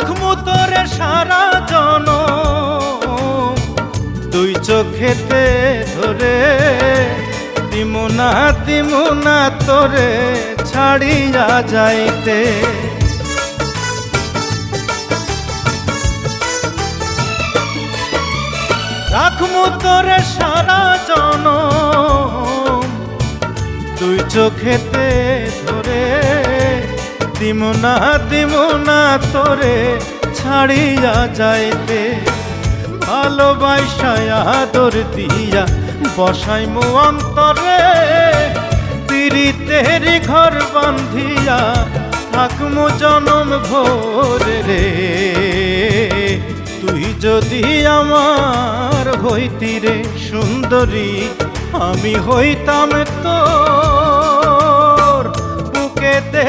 রাখমু তোরে সারা জনম দুই চোখেতে ধরে, দিমু না তোরে ছাড়িয়া যাইতে। রাখমু তোরে সারা জনম দুই চোখেতে ধরে, দিমু না তোরে ছাড়িয়া যাইতে। ভালোবাসায় আদর দিয়া বসাইমু অন্তরে, পিরিতের ঘর বান্ধিয়া থাকমু জনম ভোরে রে। তুই যদি আমার হইতি রে সুন্দরী, আমি হইতাম তোর বুকেতে